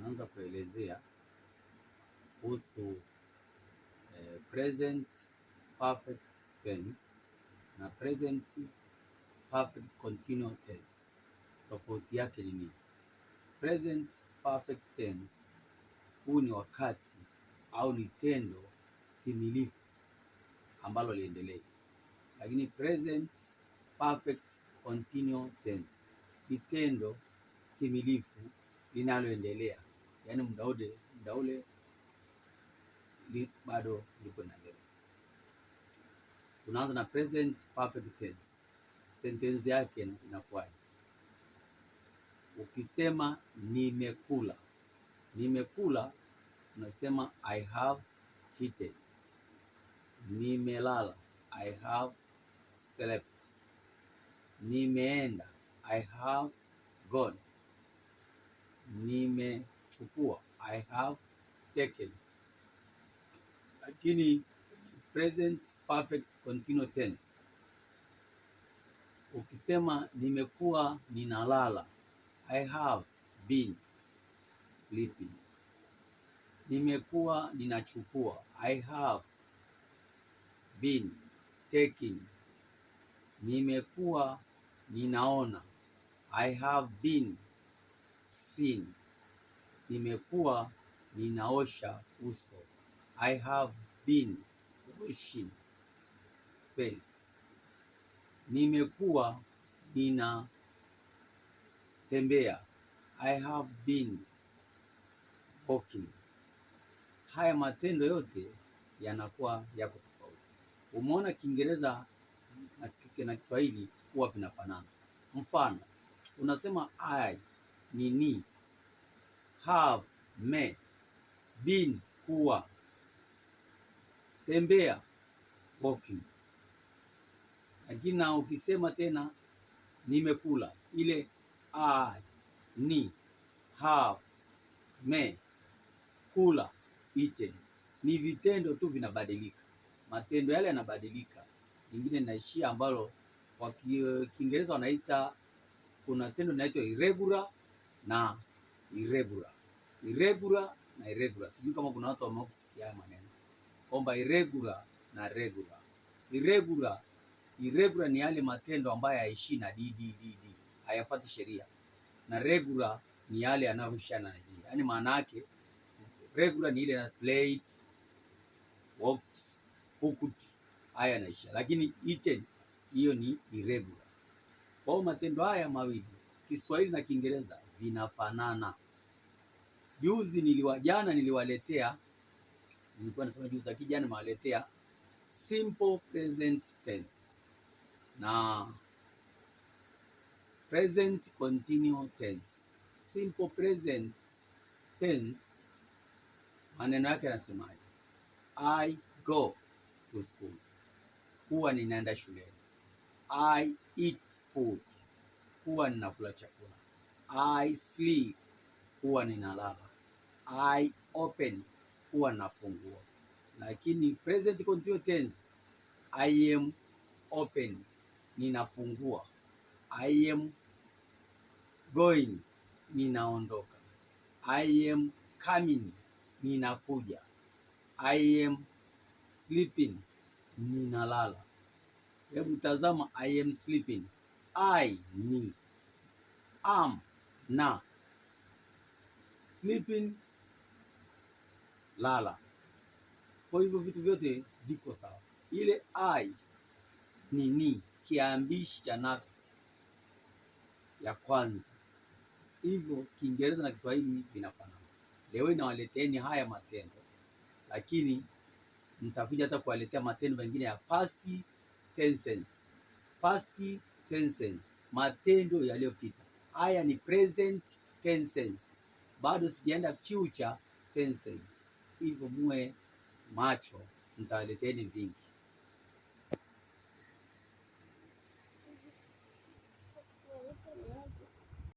naanza kuelezea kuhusu present perfect tense na present perfect continuous tense. Tofauti yake ni nini? Present perfect tense, huu ni wakati au ni tendo timilifu ambalo liendelee, lakini present perfect continuous tense ni tendo timilifu linaloendelea, yaani muda ule bado liko naendelea. Tunaanza na present perfect tense. Sentensi yake inakuwaje? Ukisema nimekula, nimekula unasema I have eaten. Nimelala, I have slept. Nimeenda, I have gone. Nimechukua, I have taken. Lakini present perfect continuous tense, ukisema nimekuwa ninalala, I have been sleeping. Nimekuwa ninachukua, I have been taking. Nimekuwa ninaona, I have been seen. Nimekuwa ninaosha uso, I have been washing face. Nimekuwa ninatembea, I have been walking. Haya matendo yote yanakuwa yako tofauti. Umeona Kiingereza na Kiswahili huwa vinafanana. Mfano, unasema I ni ni, have me, been kuwa, tembea walking. Lakini na ukisema tena nimekula, ile I, ni, have, me, kula, eaten, ni vitendo tu vinabadilika. Matendo yale yanabadilika, ingine inaishia, ambalo kwa Kiingereza wanaita, kuna tendo linaitwa irregular na irregular. Irregular na irregular. Sijui kama kuna watu wamekusikia maneno kwamba irregular na regular. Irregular ni yale matendo ambayo hayaishi na hayafuati sheria, na regular ni yale yanayohusiana na sheria. Yaani maana yake regular ni ile na played, walked, cooked, haya yanaisha, lakini eaten, hiyo ni irregular. Kwa hiyo matendo haya mawili Kiswahili na Kiingereza vinafanana. Jana niliwaletea, nilikuwa nasema juzi, jana nimewaletea simple present tense na present continuous tense. Simple present tense maneno yake yanasemaje? I go to school, huwa ninaenda shuleni. I eat food, huwa ninakula chakula. I sleep, huwa ninalala. I open, huwa nafungua. Lakini present continuous tense, I am open, ninafungua. I am going, ninaondoka. I am coming, ninakuja. I am sleeping, ninalala. Hebu tazama, I am sleeping. I ni, am na, sleeping lala. Kwa hivyo vitu vyote viko sawa. Ile I ni kiambishi cha nafsi ya kwanza. Hivyo Kiingereza na Kiswahili vinafanana. Leo nawaleteeni haya matendo, lakini nitakuja hata kuwaletea matendo mengine ya past tenses. Past tenses, matendo yaliyopita. Haya ni present tenses, bado sijaenda future tenses. Hivyo muwe macho, nitawaleteeni vingi.